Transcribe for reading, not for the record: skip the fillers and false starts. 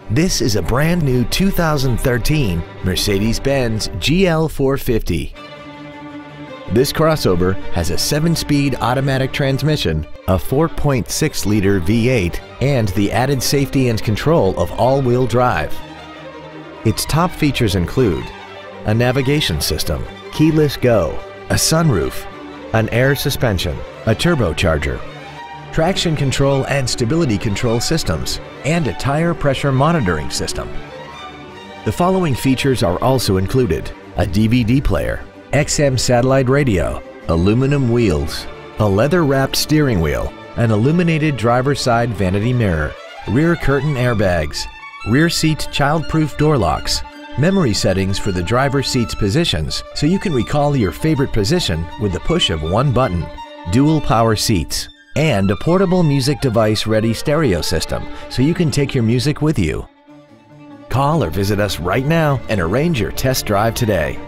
This is a brand new 2013 Mercedes-Benz GL 450. This crossover has a 7-speed automatic transmission, a 4.6-liter V8, and the added safety and control of all-wheel drive. Its top features include a navigation system, keyless go, a sunroof, an air suspension, a turbocharger, traction control and stability control systems, and a tire pressure monitoring system. The following features are also included: a DVD player, XM satellite radio, aluminum wheels, a leather-wrapped steering wheel, an illuminated driver's side vanity mirror, rear curtain airbags, rear seat child-proof door locks, memory settings for the driver's seat's positions so you can recall your favorite position with the push of one button, dual power seats, and a portable music device-ready stereo system so you can take your music with you. Call or visit us right now and arrange your test drive today.